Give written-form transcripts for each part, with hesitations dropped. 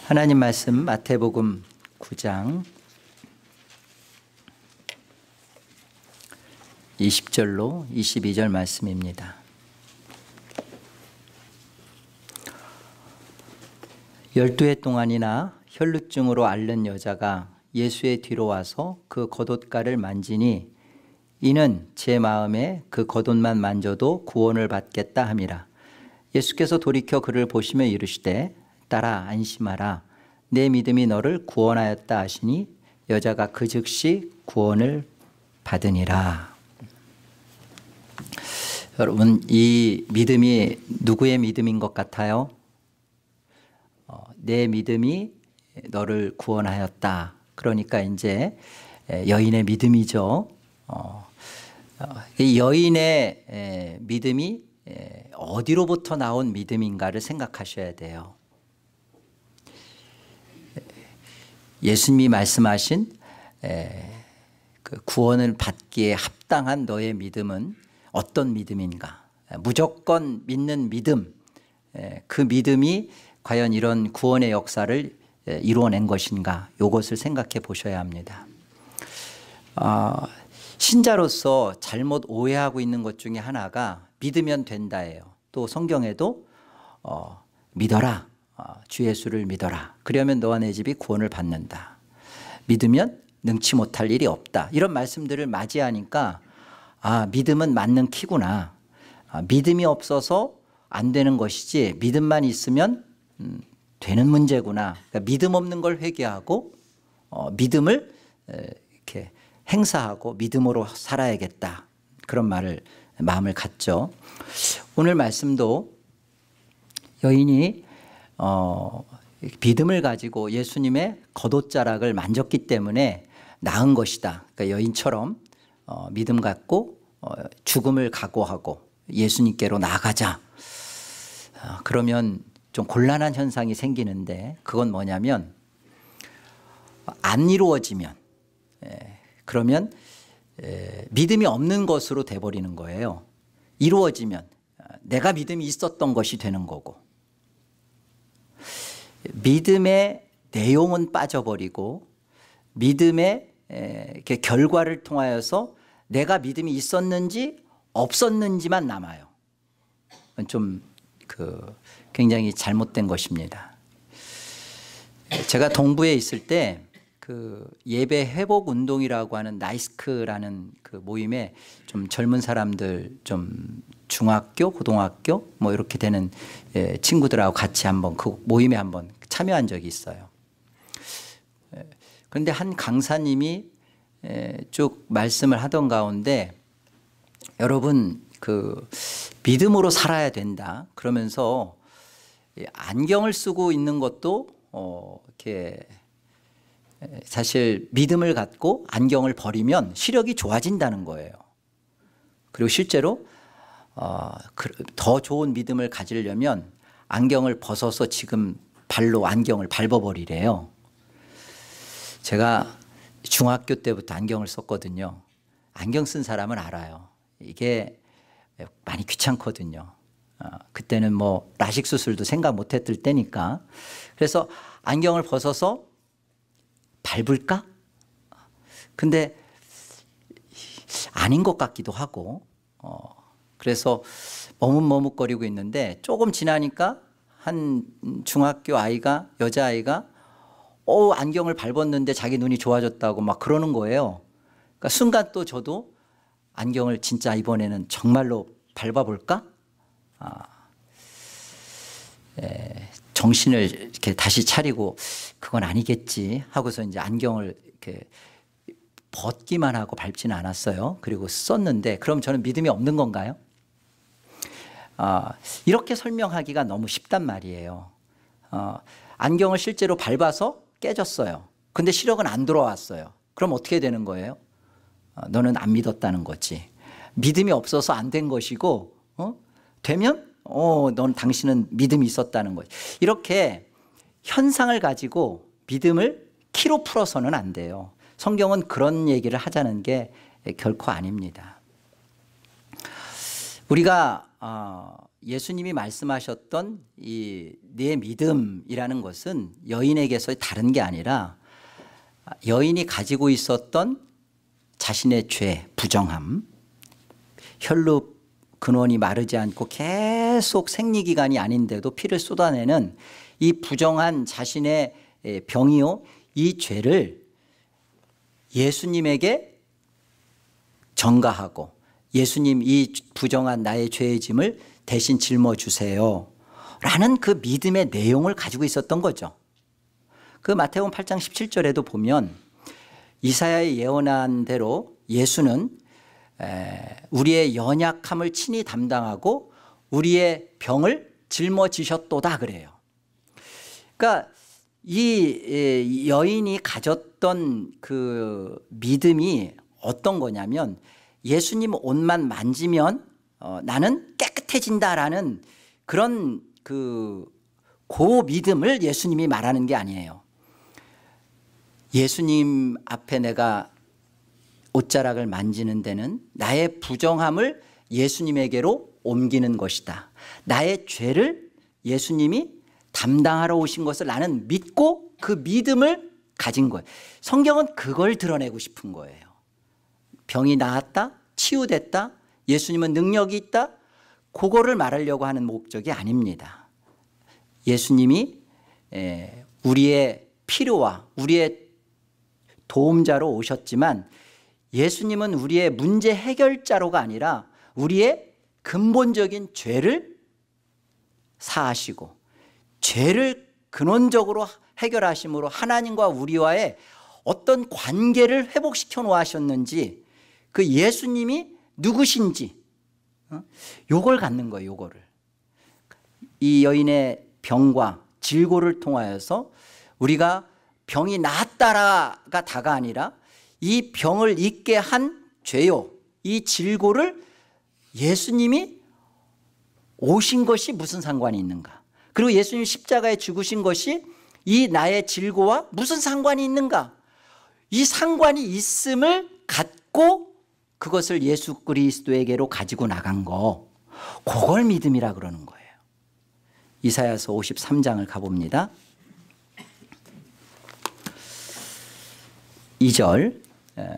하나님 말씀 마태복음 9장 20절로 22절 말씀입니다. 12해 동안이나 혈루증으로 앓는 여자가 예수의 뒤로 와서 그 겉옷가를 만지니 이는 제 마음에 그 겉옷만 만져도 구원을 받겠다 함이라. 예수께서 돌이켜 그를 보시며 이르시되 딸아 안심하라, 내 믿음이 너를 구원하였다 하시니 여자가 그 즉시 구원을 받으니라. 여러분, 이 믿음이 누구의 믿음인 것 같아요? 내 믿음이 너를 구원하였다. 그러니까 이제 여인의 믿음이죠. 이 여인의 믿음이 어디로부터 나온 믿음인가를 생각하셔야 돼요. 예수님이 말씀하신 그 구원을 받기에 합당한 너의 믿음은 어떤 믿음인가? 무조건 믿는 믿음, 그 믿음이 과연 이런 구원의 역사를 이루어낸 것인가? 이것을 생각해 보셔야 합니다. 신자로서 잘못 오해하고 있는 것 중에 하나가 믿으면 된다예요. 또 성경에도 믿어라, 주 예수를 믿어라, 그러면 너와 내 집이 구원을 받는다, 믿으면 능치 못할 일이 없다, 이런 말씀들을 맞이하니까 믿음은 맞는 키구나, 믿음이 없어서 안 되는 것이지 믿음만 있으면 되는 문제구나. 그러니까 믿음 없는 걸 회개하고 믿음을 이렇게 행사하고 믿음으로 살아야겠다, 그런 마음을 갖죠. 오늘 말씀도 여인이 믿음을 가지고 예수님의 겉옷자락을 만졌기 때문에 나은 것이다. 그러니까 여인처럼 믿음 갖고 죽음을 각오하고 예수님께로 나아가자. 그러면 좀 곤란한 현상이 생기는데, 그건 뭐냐면 안 이루어지면 그러면 믿음이 없는 것으로 돼버리는 거예요. 이루어지면 내가 믿음이 있었던 것이 되는 거고, 믿음의 내용은 빠져버리고 믿음의 결과를 통하여서 내가 믿음이 있었는지 없었는지만 남아요. 좀 굉장히 잘못된 것입니다. 제가 동부에 있을 때 그 예배 회복 운동이라고 하는 나이스크라는 그 모임에 좀 젊은 사람들, 좀 중학교, 고등학교 뭐 이렇게 되는 친구들하고 같이 한번 그 모임에 한번 참여한 적이 있어요. 그런데 한 강사님이 쭉 말씀을 하던 가운데, 여러분 그 믿음으로 살아야 된다 그러면서 안경을 쓰고 있는 것도 이렇게 사실 믿음을 갖고 안경을 버리면 시력이 좋아진다는 거예요. 그리고 실제로 더 좋은 믿음을 가지려면 안경을 벗어서 지금 발로 안경을 밟아버리래요. 제가 중학교 때부터 안경을 썼거든요. 안경 쓴 사람은 알아요. 이게 많이 귀찮거든요. 그때는 뭐 라식 수술도 생각 못했을 때니까. 그래서 안경을 벗어서 밟을까? 근데 아닌 것 같기도 하고, 그래서 머뭇머뭇거리고 있는데 조금 지나니까 한 중학교 아이가, 여자아이가 안경을 밟았는데 자기 눈이 좋아졌다고 막 그러는 거예요. 그러니까 순간 또 저도 안경을 진짜 이번에는 정말로 밟아볼까? 정신을 이렇게 다시 차리고 그건 아니겠지 하고서 이제 안경을 이렇게 벗기만 하고 밟지는 않았어요. 그리고 썼는데, 그럼 저는 믿음이 없는 건가요? 이렇게 설명하기가 너무 쉽단 말이에요. 안경을 실제로 밟아서 깨졌어요. 근데 시력은 안 들어왔어요. 그럼 어떻게 되는 거예요? 너는 안 믿었다는 거지. 믿음이 없어서 안 된 것이고, 되면 당신은 믿음이 있었다는 거지. 이렇게 현상을 가지고 믿음을 키로 풀어서는 안 돼요. 성경은 그런 얘기를 하자는 게 결코 아닙니다. 우리가 예수님이 말씀하셨던 이 내 믿음이라는 것은 여인에게서 다른 게 아니라 여인이 가지고 있었던 자신의 죄, 부정함, 혈루 근원이 마르지 않고 계속 생리기간이 아닌데도 피를 쏟아내는 이 부정한 자신의 병이요, 이 죄를 예수님에게 전가하고 예수님 이 부정한 나의 죄의 짐을 대신 짊어주세요 라는 그 믿음의 내용을 가지고 있었던 거죠. 그 마태복음 8장 17절에도 보면 이사야의 예언한 대로 예수는 우리의 연약함을 친히 담당하고 우리의 병을 짊어지셨도다 그래요. 그러니까 이 여인이 가졌던 그 믿음이 어떤 거냐면 예수님 옷만 만지면 나는 깨끗해진다라는 그런 그 믿음을 예수님이 말하는 게 아니에요. 예수님 앞에 내가 옷자락을 만지는 데는 나의 부정함을 예수님에게로 옮기는 것이다. 나의 죄를 예수님이 담당하러 오신 것을 나는 믿고 그 믿음을 가진 거예요. 성경은 그걸 드러내고 싶은 거예요. 병이 나았다, 치유됐다, 예수님은 능력이 있다, 그거를 말하려고 하는 목적이 아닙니다. 예수님이 우리의 필요와 우리의 도움자로 오셨지만 예수님은 우리의 문제 해결자로가 아니라 우리의 근본적인 죄를 사하시고 죄를 근원적으로 해결하심으로 하나님과 우리와의 어떤 관계를 회복시켜 놓으셨는지 그 예수님이 누구신지 요걸 갖는 거예요. 요거를 이 여인의 병과 질고를 통하여서 우리가 병이 나았다라가 다가 아니라 이 병을 잊게 한 죄요, 이 질고를 예수님이 오신 것이 무슨 상관이 있는가, 그리고 예수님 십자가에 죽으신 것이 이 나의 질고와 무슨 상관이 있는가, 이 상관이 있음을 갖고 그것을 예수 그리스도에게로 가지고 나간 거, 그걸 믿음이라 그러는 거예요. 이사야서 53장을 가봅니다. 2절,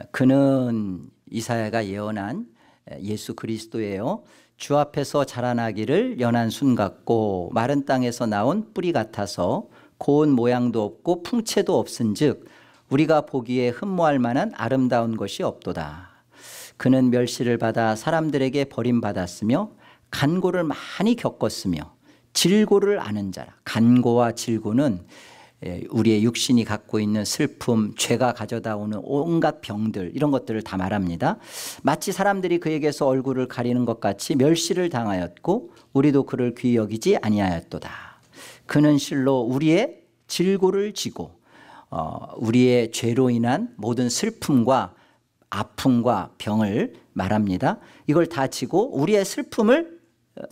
그는 이사야가 예언한 예수 그리스도예요. 주 앞에서 자라나기를 연한 순 같고 마른 땅에서 나온 뿌리 같아서 고운 모양도 없고 풍채도 없은즉 우리가 보기에 흠모할 만한 아름다운 것이 없도다. 그는 멸시를 받아 사람들에게 버림받았으며 간고를 많이 겪었으며 질고를 아는 자라. 간고와 질고는 우리의 육신이 갖고 있는 슬픔, 죄가 가져다 오는 온갖 병들, 이런 것들을 다 말합니다. 마치 사람들이 그에게서 얼굴을 가리는 것 같이 멸시를 당하였고 우리도 그를 귀히 여기지 아니하였도다. 그는 실로 우리의 질고를 지고 우리의 죄로 인한 모든 슬픔과 아픔과 병을 말합니다. 이걸 다 지고 우리의 슬픔을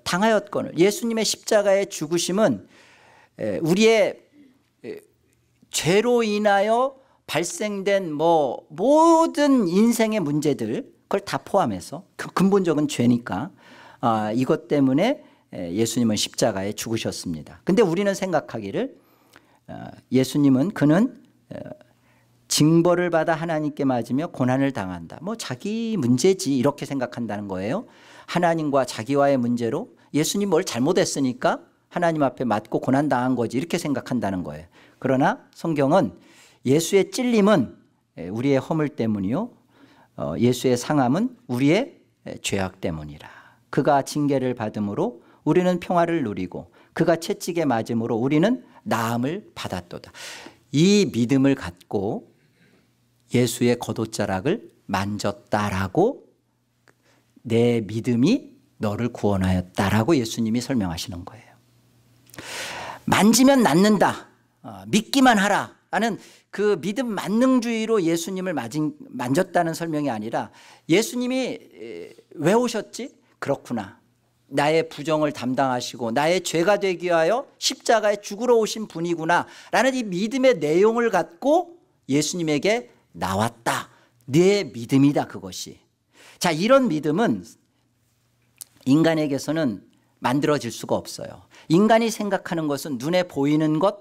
당하였거늘. 예수님의 십자가의 죽으심은 우리의 죄로 인하여 발생된 모든 인생의 문제들, 그걸 다 포함해서 그 근본적인 죄니까 이것 때문에 예수님은 십자가에 죽으셨습니다. 근데 우리는 생각하기를 예수님은 그는 징벌을 받아 하나님께 맞으며 고난을 당한다. 자기 문제지 이렇게 생각한다는 거예요. 하나님과 자기와의 문제로 예수님 뭘 잘못했으니까 하나님 앞에 맞고 고난당한 거지 이렇게 생각한다는 거예요. 그러나 성경은 예수의 찔림은 우리의 허물 때문이요, 예수의 상함은 우리의 죄악 때문이라. 그가 징계를 받음으로 우리는 평화를 누리고 그가 채찍에 맞음으로 우리는 나음을 받았도다. 이 믿음을 갖고 예수의 겉옷자락을 만졌다라고 내 믿음이 너를 구원하였다라고 예수님이 설명하시는 거예요. 만지면 낫는다, 믿기만 하라 라는 그 믿음 만능주의로 예수님을 만졌다는 설명이 아니라 예수님이 왜 오셨지? 그렇구나, 나의 부정을 담당하시고 나의 죄가 되기 위하여 십자가에 죽으러 오신 분이구나 라는 이 믿음의 내용을 갖고 예수님에게 나왔다. 내 믿음이다 그것이. 자, 이런 믿음은 인간에게서는 만들어질 수가 없어요. 인간이 생각하는 것은 눈에 보이는 것,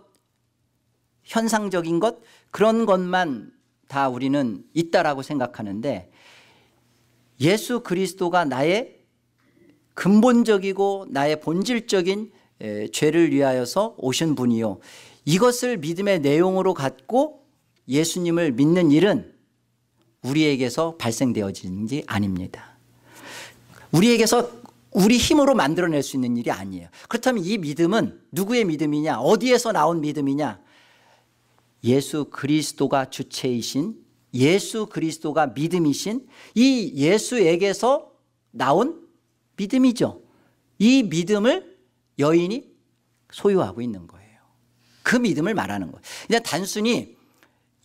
현상적인 것, 그런 것만 다 우리는 있다라고 생각하는데, 예수 그리스도가 나의 근본적이고 나의 본질적인 죄를 위하여서 오신 분이요, 이것을 믿음의 내용으로 갖고 예수님을 믿는 일은 우리에게서 발생되어지는 게 아닙니다. 우리에게서 우리 힘으로 만들어낼 수 있는 일이 아니에요. 그렇다면 이 믿음은 누구의 믿음이냐, 어디에서 나온 믿음이냐? 예수 그리스도가 주체이신, 예수 그리스도가 믿음이신 이 예수에게서 나온 믿음이죠. 이 믿음을 여인이 소유하고 있는 거예요. 그 믿음을 말하는 거예요. 그냥 단순히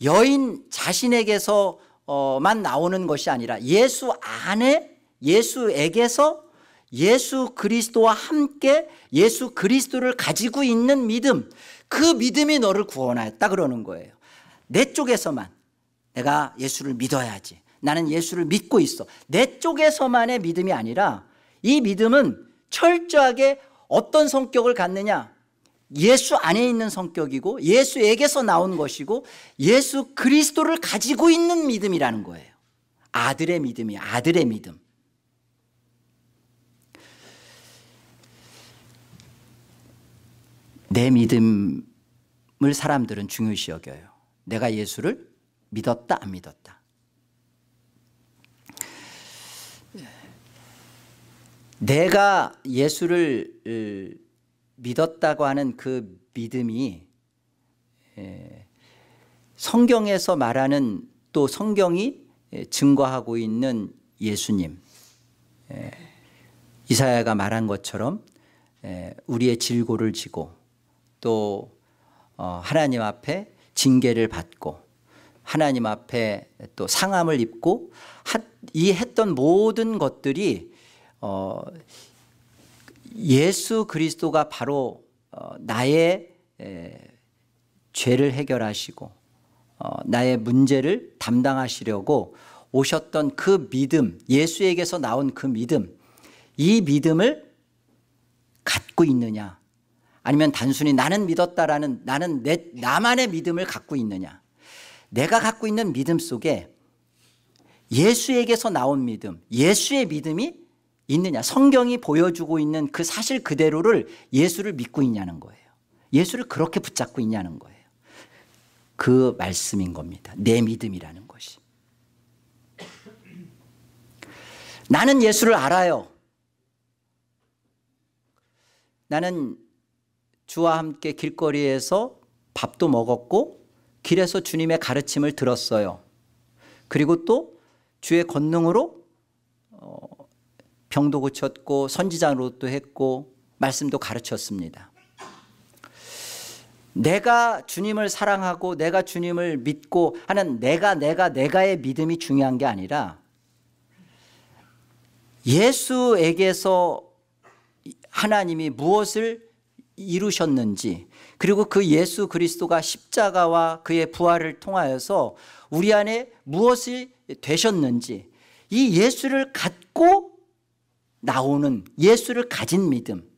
여인 자신에게서만 나오는 것이 아니라 예수 안에, 예수에게서 예수 그리스도와 함께 예수 그리스도를 가지고 있는 믿음, 그 믿음이 너를 구원하였다 그러는 거예요. 내 쪽에서만 내가 예수를 믿어야지, 나는 예수를 믿고 있어, 내 쪽에서만의 믿음이 아니라 이 믿음은 철저하게 어떤 성격을 갖느냐, 예수 안에 있는 성격이고 예수에게서 나온 것이고 예수 그리스도를 가지고 있는 믿음이라는 거예요. 아들의 믿음이, 아들의 믿음. 내 믿음을 사람들은 중요시 여겨요. 내가 예수를 믿었다 안 믿었다. 내가 예수를 믿었다고 하는 그 믿음이 성경에서 말하는, 또 성경이 증거하고 있는 예수님, 이사야가 말한 것처럼 우리의 질고를 지고 또 하나님 앞에 징계를 받고 하나님 앞에 또 상함을 입고 이 했던 모든 것들이 예수 그리스도가 바로 나의 죄를 해결하시고 나의 문제를 담당하시려고 오셨던 그 믿음, 예수에게서 나온 그 믿음, 이 믿음을 갖고 있느냐, 아니면 단순히 나는 믿었다라는 나만의 믿음을 갖고 있느냐. 내가 갖고 있는 믿음 속에 예수에게서 나온 믿음, 예수의 믿음이 있느냐, 성경이 보여주고 있는 그 사실 그대로를 예수를 믿고 있냐는 거예요. 예수를 그렇게 붙잡고 있냐는 거예요. 그 말씀인 겁니다. 내 믿음이라는 것이. 나는 예수를 알아요. 나는 주와 함께 길거리에서 밥도 먹었고 길에서 주님의 가르침을 들었어요. 그리고 또 주의 권능으로 병도 고쳤고 선지자로도 했고 말씀도 가르쳤습니다. 내가 주님을 사랑하고 내가 주님을 믿고 하는 내가의 믿음이 중요한 게 아니라 예수에게서 하나님이 무엇을 이루셨는지, 그리고 그 예수 그리스도가 십자가와 그의 부활을 통하여서 우리 안에 무엇이 되셨는지, 이 예수를 갖고 나오는, 예수를 가진 믿음,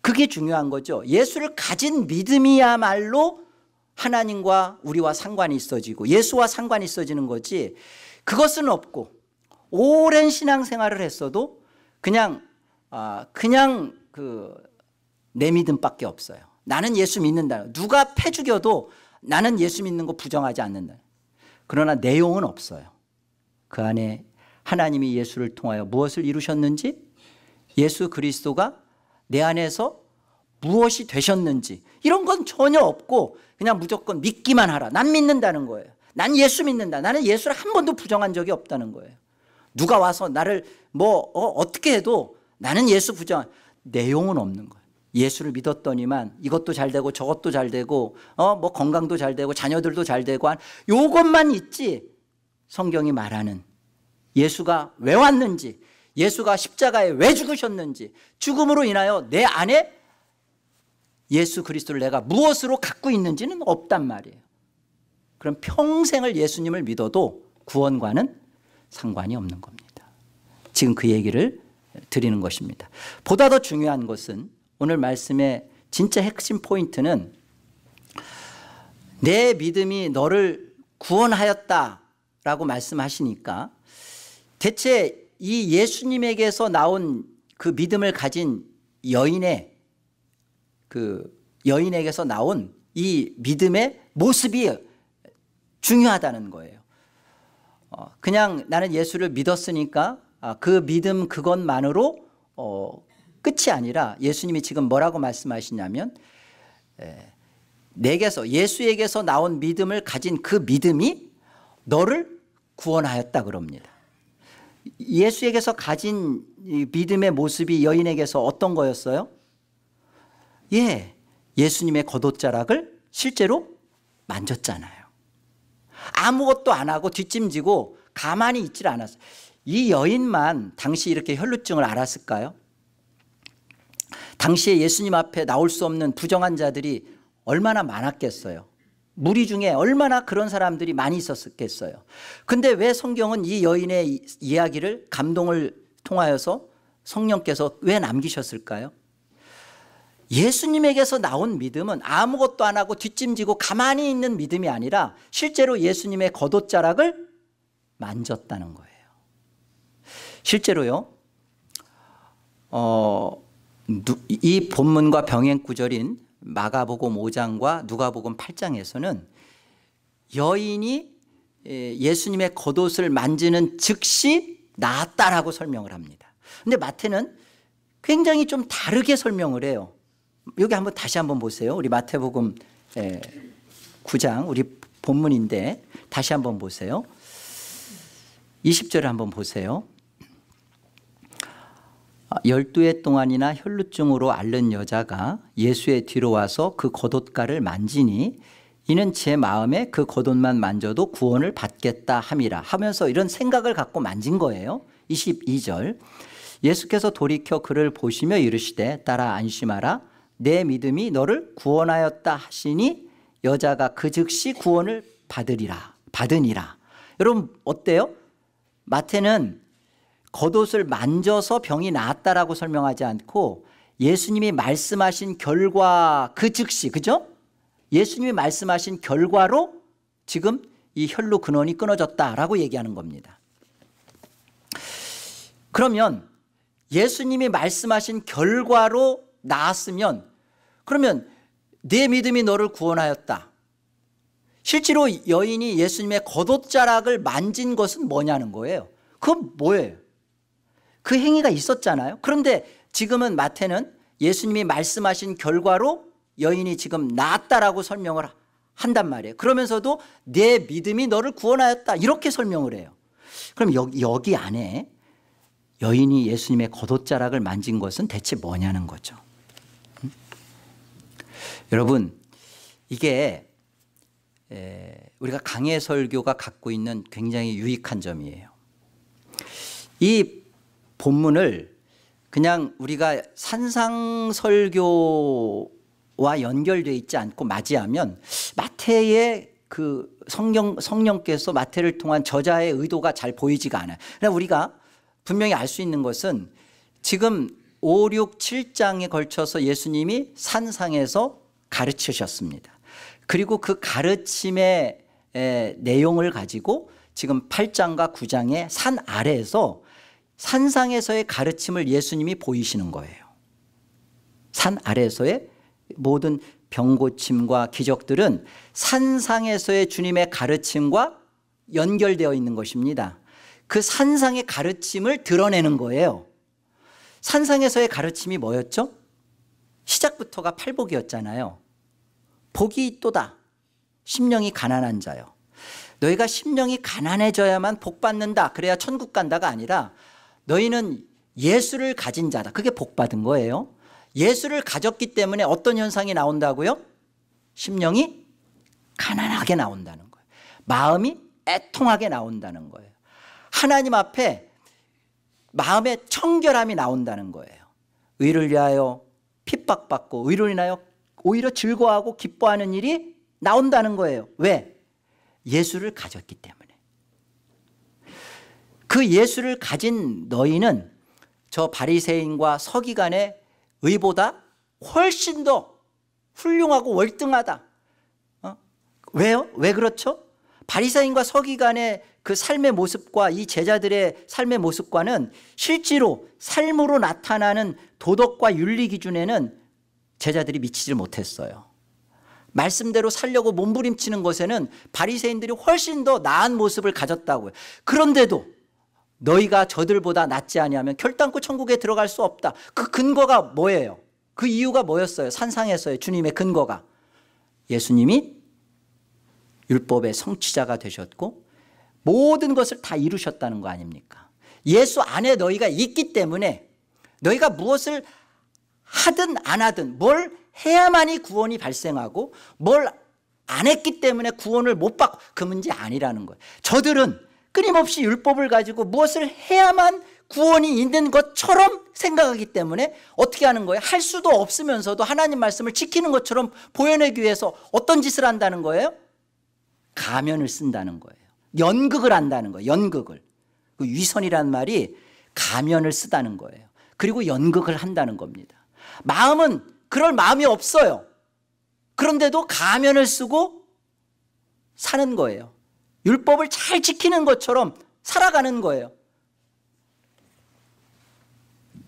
그게 중요한 거죠. 예수를 가진 믿음이야말로 하나님과 우리와 상관이 있어지고 예수와 상관이 있어지는 거지, 그것은 없고 오랜 신앙생활을 했어도 그냥 내 믿음밖에 없어요. 나는 예수 믿는다. 누가 패 죽여도 나는 예수 믿는 거 부정하지 않는다. 그러나 내용은 없어요. 그 안에 하나님이 예수를 통하여 무엇을 이루셨는지, 예수 그리스도가 내 안에서 무엇이 되셨는지, 이런 건 전혀 없고 그냥 무조건 믿기만 하라. 난 믿는다는 거예요. 난 예수 믿는다. 나는 예수를 한 번도 부정한 적이 없다는 거예요. 누가 와서 나를 어떻게 해도 나는 예수 부정, 내용은 없는 거예요. 예수를 믿었더니만 이것도 잘 되고 저것도 잘 되고 건강도 잘 되고 자녀들도 잘 되고 요것만 있지, 성경이 말하는 예수가 왜 왔는지, 예수가 십자가에 왜 죽으셨는지, 죽음으로 인하여 내 안에 예수 그리스도를 내가 무엇으로 갖고 있는지는 없단 말이에요. 그럼 평생을 예수님을 믿어도 구원과는 상관이 없는 겁니다. 지금 그 얘기를 드리는 것입니다. 보다 더 중요한 것은 오늘 말씀의 진짜 핵심 포인트는 내 믿음이 너를 구원하였다라고 말씀하시니까 대체 이 예수님에게서 나온 그 믿음을 가진 여인에게서 나온 이 믿음의 모습이 중요하다는 거예요. 그냥 나는 예수를 믿었으니까 그 믿음 그것만으로 끝이 아니라 예수님이 지금 뭐라고 말씀하시냐면 예수에게서 나온 믿음을 가진 그 믿음이 너를 구원하였다 그럽니다. 예수에게서 가진 믿음의 모습이 여인에게서 어떤 거였어요? 예수님의 겉옷자락을 실제로 만졌잖아요. 아무것도 안 하고 뒷짐지고 가만히 있질 않았어요. 이 여인만 당시 이렇게 혈루증을 앓았을까요? 당시에 예수님 앞에 나올 수 없는 부정한 자들이 얼마나 많았겠어요. 무리 중에 얼마나 그런 사람들이 많이 있었겠어요. 근데 왜 성경은 이 여인의 이야기를 감동을 통하여서 성령께서 왜 남기셨을까요? 예수님에게서 나온 믿음은 아무것도 안 하고 뒷짐지고 가만히 있는 믿음이 아니라 실제로 예수님의 겉옷자락을 만졌다는 거예요. 실제로요, 이 본문과 병행 구절인 마가복음 5장과 누가복음 8장에서는 여인이 예수님의 겉옷을 만지는 즉시 나았다라고 설명을 합니다. 그런데 마태는 굉장히 좀 다르게 설명을 해요. 여기 다시 한번 보세요. 우리 마태복음 9장 우리 본문인데 다시 한번 보세요. 20절을 한번 보세요. 12해 동안이나 혈루증으로 앓는 여자가 예수의 뒤로 와서 그 겉옷가를 만지니 이는 제 마음에 그 겉옷만 만져도 구원을 받겠다 함이라 하면서 이런 생각을 갖고 만진 거예요. 22절 예수께서 돌이켜 그를 보시며 이르시되 따라 안심하라 내 믿음이 너를 구원하였다 하시니 여자가 그 즉시 구원을 받으니라. 여러분 어때요? 마태는 겉옷을 만져서 병이 나았다라고 설명하지 않고 예수님이 말씀하신 결과 그 즉시, 그죠? 예수님이 말씀하신 결과로 지금 이 혈루 근원이 끊어졌다라고 얘기하는 겁니다. 그러면 예수님이 말씀하신 결과로 나았으면 그러면 내 믿음이 너를 구원하였다. 실제로 여인이 예수님의 겉옷자락을 만진 것은 뭐냐는 거예요. 그건 뭐예요? 그 행위가 있었잖아요. 그런데 지금은 마태는 예수님이 말씀하신 결과로 여인이 지금 나았다라고 설명을 한단 말이에요. 그러면서도 내 믿음이 너를 구원하였다 이렇게 설명을 해요. 그럼 여기 안에 여인이 예수님의 겉옷자락을 만진 것은 대체 뭐냐는 거죠. 여러분 이게 우리가 강해 설교가 갖고 있는 굉장히 유익한 점이에요. 이 본문을 그냥 우리가 산상설교와 연결되어 있지 않고 맞이하면 마태의 그 성령께서 마태를 통한 저자의 의도가 잘 보이지가 않아요. 그러나 우리가 분명히 알 수 있는 것은 지금 5, 6, 7장에 걸쳐서 예수님이 산상에서 가르치셨습니다. 그리고 그 가르침의 내용을 가지고 지금 8장과 9장의 산 아래에서 산상에서의 가르침을 예수님이 보이시는 거예요. 산 아래에서의 모든 병고침과 기적들은 산상에서의 주님의 가르침과 연결되어 있는 것입니다. 그 산상의 가르침을 드러내는 거예요. 산상에서의 가르침이 뭐였죠? 시작부터가 팔복이었잖아요. 복이 있도다. 심령이 가난한 자요. 너희가 심령이 가난해져야만 복 받는다. 그래야 천국 간다가 아니라 너희는 예수를 가진 자다. 그게 복 받은 거예요. 예수를 가졌기 때문에 어떤 현상이 나온다고요? 심령이 가난하게 나온다는 거예요. 마음이 애통하게 나온다는 거예요. 하나님 앞에 마음의 청결함이 나온다는 거예요. 의를 위하여 핍박받고 의로 인하여 오히려 즐거워하고 기뻐하는 일이 나온다는 거예요. 왜? 예수를 가졌기 때문에. 그 예수를 가진 너희는 저 바리새인과 서기관의 의보다 훨씬 더 훌륭하고 월등하다. 왜요? 왜 그렇죠? 바리새인과 서기관의 그 삶의 모습과 이 제자들의 삶의 모습과는 실제로 삶으로 나타나는 도덕과 윤리 기준에는 제자들이 미치지 못했어요. 말씀대로 살려고 몸부림치는 것에는 바리새인들이 훨씬 더 나은 모습을 가졌다고요. 그런데도 너희가 저들보다 낫지 아니하면 결단코 천국에 들어갈 수 없다. 그 근거가 뭐예요? 그 이유가 뭐였어요? 산상에서의 주님의 근거가 예수님이 율법의 성취자가 되셨고 모든 것을 다 이루셨다는 거 아닙니까? 예수 안에 너희가 있기 때문에 너희가 무엇을 하든 안 하든 뭘 해야만이 구원이 발생하고 뭘 안 했기 때문에 구원을 못 받고, 그 문제 아니라는 거예요. 저들은 끊임없이 율법을 가지고 무엇을 해야만 구원이 있는 것처럼 생각하기 때문에 어떻게 하는 거예요? 할 수도 없으면서도 하나님 말씀을 지키는 것처럼 보여내기 위해서 어떤 짓을 한다는 거예요? 가면을 쓴다는 거예요. 연극을 한다는 거예요. 연극을. 그 위선이라는 말이 가면을 쓰다는 거예요. 그리고 연극을 한다는 겁니다. 마음은 그럴 마음이 없어요. 그런데도 가면을 쓰고 사는 거예요. 율법을 잘 지키는 것처럼 살아가는 거예요.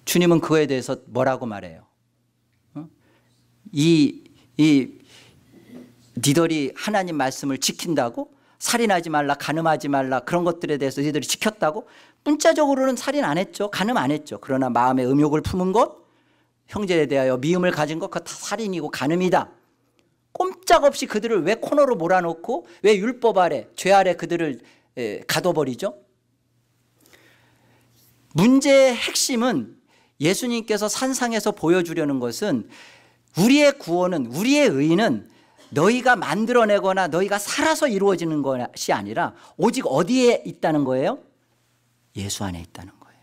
주님은 그거에 대해서 뭐라고 말해요? 니들이 하나님 말씀을 지킨다고? 살인하지 말라, 간음하지 말라, 그런 것들에 대해서 니들이 지켰다고? 문자적으로는 살인 안 했죠. 간음 안 했죠. 그러나 마음에 음욕을 품은 것, 형제에 대하여 미움을 가진 것, 그거 다 살인이고 간음이다. 꼼짝없이 그들을 왜 코너로 몰아놓고 왜 율법 아래, 죄 아래 그들을 가둬버리죠? 문제의 핵심은 예수님께서 산상에서 보여주려는 것은 우리의 구원은, 우리의 의는 너희가 만들어내거나 너희가 살아서 이루어지는 것이 아니라 오직 어디에 있다는 거예요? 예수 안에 있다는 거예요.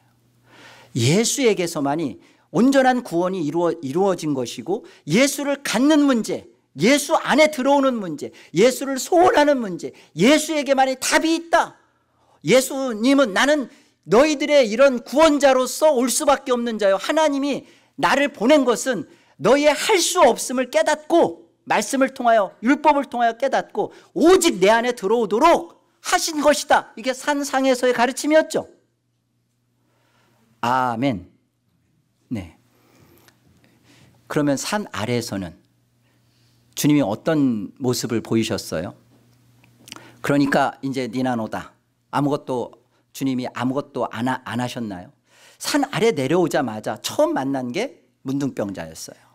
예수에게서만이 온전한 구원이 이루어진 것이고, 예수를 갖는 문제, 예수 안에 들어오는 문제, 예수를 소원하는 문제, 예수에게만이 답이 있다. 예수님은 나는 너희들의 이런 구원자로서 올 수밖에 없는 자요, 하나님이 나를 보낸 것은 너희의 할 수 없음을 깨닫고, 말씀을 통하여 율법을 통하여 깨닫고 오직 내 안에 들어오도록 하신 것이다. 이게 산상에서의 가르침이었죠. 아멘. 네. 그러면 산 아래에서는 주님이 어떤 모습을 보이셨어요? 그러니까 이제 니나노다. 주님이 아무것도 안 하셨나요? 산 아래 내려오자마자 처음 만난 게 문둥병자였어요.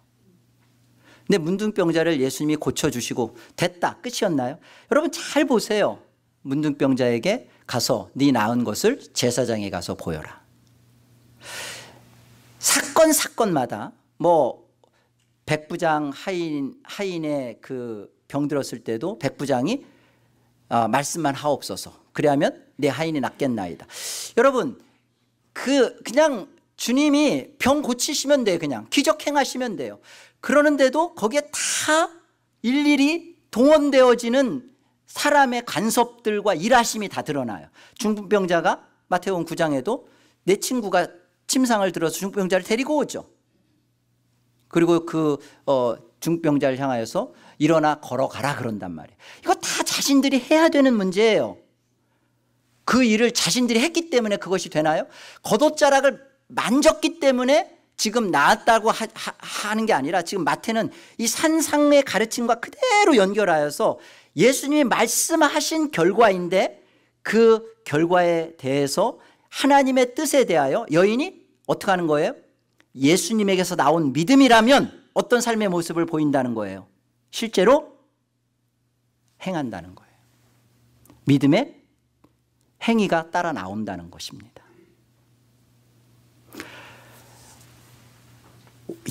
근데 문둥병자를 예수님이 고쳐주시고 됐다, 끝이었나요? 여러분 잘 보세요. 문둥병자에게 가서 네 나은 것을 제사장에 가서 보여라. 사건마다 뭐 백부장 하인의 그 병들었을 때도 백부장이 말씀만 하옵소서, 그래야면 내 하인이 낫겠나이다. 여러분 그냥 주님이 병 고치시면 돼요. 그냥 기적 행하시면 돼요. 그러는데도 거기에 다 일일이 동원되어지는 사람의 간섭들과 일하심이 다 드러나요. 중풍병자가 마태복음 9장에도 내 친구가 침상을 들어서 중풍병자를 데리고 오죠. 그리고 그 중풍병자를 향하여서 일어나 걸어가라 그런단 말이에요. 이거 다 자신들이 해야 되는 문제예요. 그 일을 자신들이 했기 때문에 그것이 되나요? 겉옷자락을 만졌기 때문에 지금 나았다고 하는 게 아니라, 지금 마태는 이 산상의 가르침과 그대로 연결하여서 예수님이 말씀하신 결과인데, 그 결과에 대해서 하나님의 뜻에 대하여 여인이 어떻게 하는 거예요? 예수님에게서 나온 믿음이라면 어떤 삶의 모습을 보인다는 거예요? 실제로 행한다는 거예요. 믿음의 행위가 따라 나온다는 것입니다.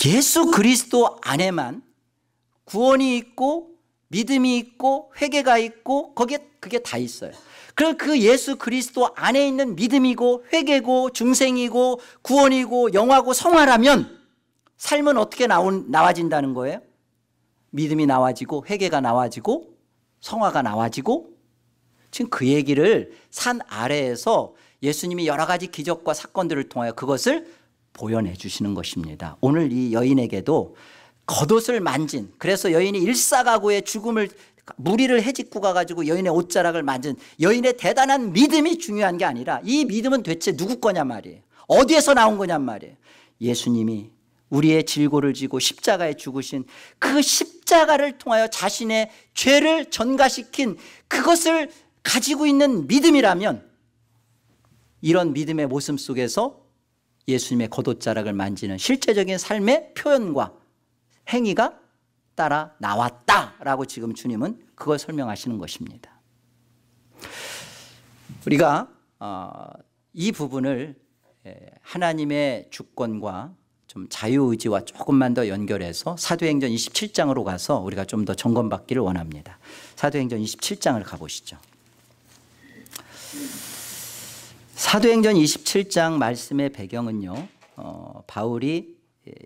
예수 그리스도 안에만 구원이 있고 믿음이 있고 회개가 있고 거기에 그게 다 있어요. 그 예수 그리스도 안에 있는 믿음이고 회개고 중생이고 구원이고 영화고 성화라면 삶은 어떻게 나와진다는 거예요? 믿음이 나와지고 회개가 나와지고 성화가 나와지고. 지금 그 얘기를 산 아래에서 예수님이 여러 가지 기적과 사건들을 통하여 그것을 보여내 주시는 것입니다. 오늘 이 여인에게도 겉옷을 만진, 그래서 여인이 일사가구의 죽음을 무리를 헤집고 가가지고 여인의 옷자락을 만진 여인의 대단한 믿음이 중요한 게 아니라 이 믿음은 대체 누구 거냔 말이에요. 어디에서 나온 거냔 말이에요. 예수님이 우리의 질고를 지고 십자가에 죽으신 그 십자가를 통하여 자신의 죄를 전가시킨 그것을 가지고 있는 믿음이라면 이런 믿음의 모습 속에서 예수님의 겉옷자락을 만지는 실제적인 삶의 표현과 행위가 따라 나왔다라고 지금 주님은 그걸 설명하시는 것입니다. 우리가 이 부분을 하나님의 주권과 좀 자유의지와 조금만 더 연결해서 사도행전 27장으로 가서 우리가 좀 더 점검받기를 원합니다. 사도행전 27장을 가보시죠. 사도행전 27장 말씀의 배경은요, 바울이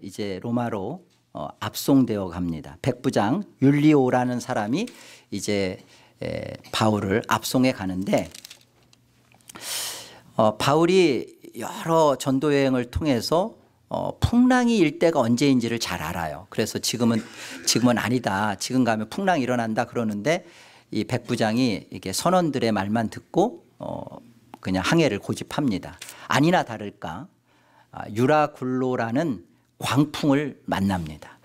이제 로마로 압송되어 갑니다. 백부장 율리오라는 사람이 이제 바울을 압송해 가는데, 바울이 여러 전도 여행을 통해서 풍랑이 일 때가 언제인지를 잘 알아요. 그래서 지금은 아니다, 지금 가면 풍랑이 일어난다 그러는데 이 백부장이 이게 선원들의 말만 듣고 그냥 항해를 고집합니다. 아니나 다를까 유라굴로라는 광풍을 만납니다.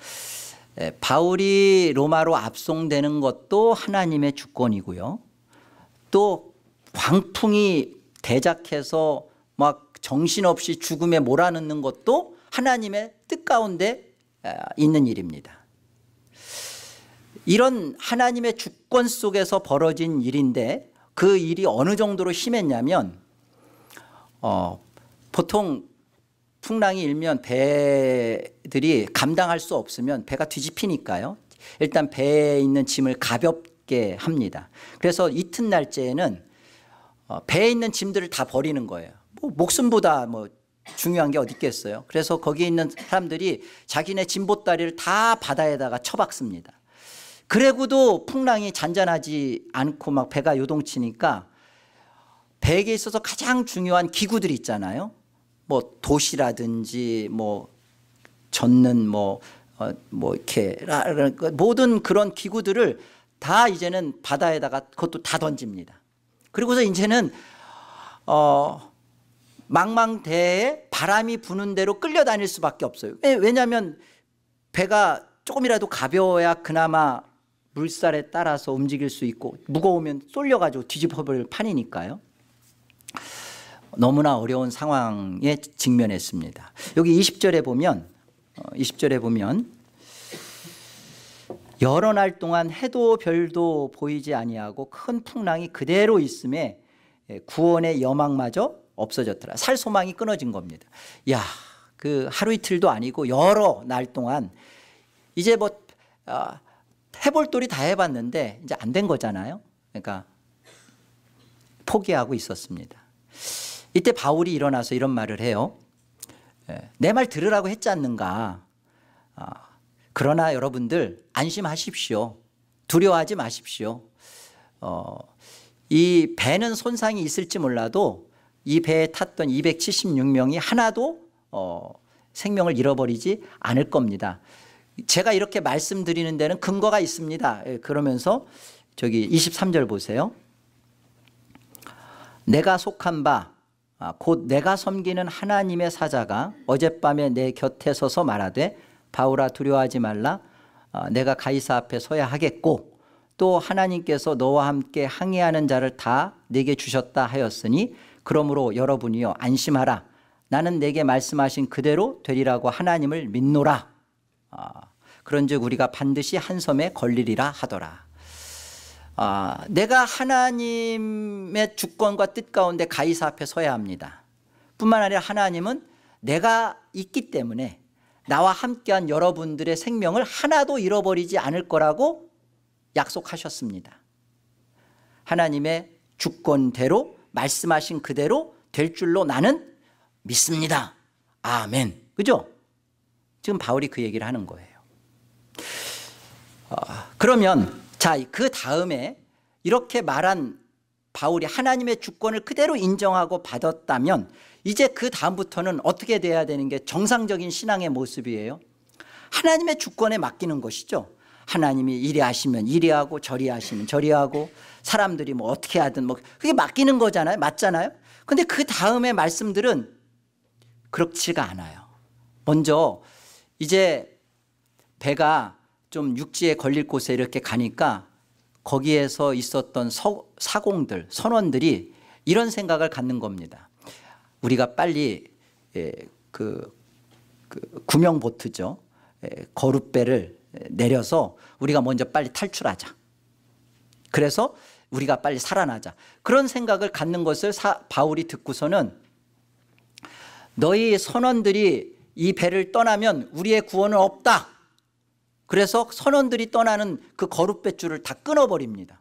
바울이 로마로 압송되는 것도 하나님의 주권이고요, 또 광풍이 대작해서 막 정신없이 죽음에 몰아넣는 것도 하나님의 뜻 가운데 있는 일입니다. 이런 하나님의 주권 속에서 벌어진 일인데 그 일이 어느 정도로 심했냐면 보통 풍랑이 일면 배들이 감당할 수 없으면 배가 뒤집히니까요, 일단 배에 있는 짐을 가볍게 합니다. 그래서 이튿날째에는 배에 있는 짐들을 다 버리는 거예요. 목숨보다 중요한 게 어디 있겠어요. 그래서 거기에 있는 사람들이 자기네 짐보따리를 다 바다에다가 쳐박습니다. 그래고도 풍랑이 잔잔하지 않고 막 배가 요동치니까 배에 있어서 가장 중요한 기구들이 있잖아요. 돛이라든지 젓는 이렇게 모든 그런 기구들을 다 이제는 바다에다가 그것도 다 던집니다. 그리고서 이제는 망망대해에 바람이 부는 대로 끌려다닐 수밖에 없어요. 왜냐하면 배가 조금이라도 가벼워야 그나마 물살에 따라서 움직일 수 있고, 무거우면 쏠려가지고 뒤집어버릴 판이니까요. 너무나 어려운 상황에 직면했습니다. 여기 20절에 보면 여러 날 동안 해도 별도 보이지 아니하고 큰 풍랑이 그대로 있음에 구원의 여망마저 없어졌더라. 살 소망이 끊어진 겁니다. 야, 그 하루 이틀도 아니고 여러 날 동안 이제 해볼 도리 다 해봤는데 이제 안 된 거잖아요. 그러니까 포기하고 있었습니다. 이때 바울이 일어나서 이런 말을 해요. 내 말 들으라고 했지 않는가. 그러나 여러분들 안심하십시오. 두려워하지 마십시오. 이 배는 손상이 있을지 몰라도 이 배에 탔던 276명이 하나도 생명을 잃어버리지 않을 겁니다. 제가 이렇게 말씀드리는 데는 근거가 있습니다. 그러면서 저기 23절 보세요. 내가 속한 바 곧 내가 섬기는 하나님의 사자가 어젯밤에 내 곁에 서서 말하되 바울아 두려워하지 말라. 내가 가이사 앞에 서야 하겠고 또 하나님께서 너와 함께 항해하는 자를 다 내게 주셨다 하였으니 그러므로 여러분이여 안심하라. 나는 내게 말씀하신 그대로 되리라고 하나님을 믿노라. 그런즉 우리가 반드시 한 섬에 걸리리라 하더라. 내가 하나님의 주권과 뜻 가운데 가이사 앞에 서야 합니다. 뿐만 아니라 하나님은 내가 있기 때문에 나와 함께한 여러분들의 생명을 하나도 잃어버리지 않을 거라고 약속하셨습니다. 하나님의 주권대로 말씀하신 그대로 될 줄로 나는 믿습니다. 아멘. 그죠? 지금 바울이 그 얘기를 하는 거예요. 그러면 자, 그 다음에 이렇게 말한 바울이 하나님의 주권을 그대로 인정하고 받았다면 이제 그 다음부터는 어떻게 돼야 되는 게 정상적인 신앙의 모습이에요? 하나님의 주권에 맡기는 것이죠. 하나님이 이리 하시면 이리 하고 저리 하시면 저리 하고 사람들이 뭐 어떻게 하든 뭐 그게 맡기는 거잖아요. 맞잖아요. 그런데 그 다음의 말씀들은 그렇지가 않아요. 먼저 이제 배가 좀 육지에 걸릴 곳에 이렇게 가니까 거기에서 있었던 사공들, 선원들이 이런 생각을 갖는 겁니다. 우리가 빨리 그 구명보트죠. 거룻배를 내려서 우리가 먼저 빨리 탈출하자. 그래서 우리가 빨리 살아나자. 그런 생각을 갖는 것을 바울이 듣고서는 너희 선원들이 이 배를 떠나면 우리의 구원은 없다. 그래서 선원들이 떠나는 그 거룻배줄을 다 끊어버립니다.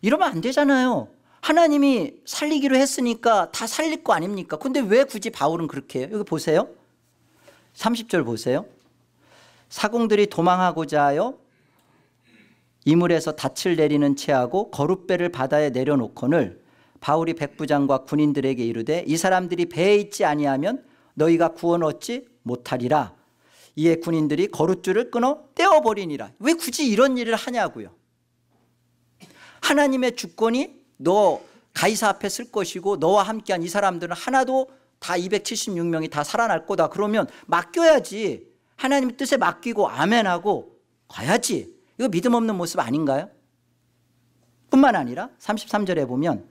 이러면 안 되잖아요. 하나님이 살리기로 했으니까 다 살릴 거 아닙니까? 근데 왜 굳이 바울은 그렇게 해요? 여기 보세요. 30절 보세요. 사공들이 도망하고자 하여 이물에서 닻을 내리는 채하고 거룻배를 바다에 내려놓거늘 바울이 백부장과 군인들에게 이르되 이 사람들이 배에 있지 아니하면 너희가 구원 얻지 못하리라. 이에 군인들이 거룻줄을 끊어 떼어버리니라. 왜 굳이 이런 일을 하냐고요. 하나님의 주권이 너 가이사 앞에 쓸 것이고 너와 함께한 이 사람들은 하나도 다 276명이 다 살아날 거다. 그러면 맡겨야지. 하나님의 뜻에 맡기고 아멘하고 가야지. 이거 믿음 없는 모습 아닌가요? 뿐만 아니라 33절에 보면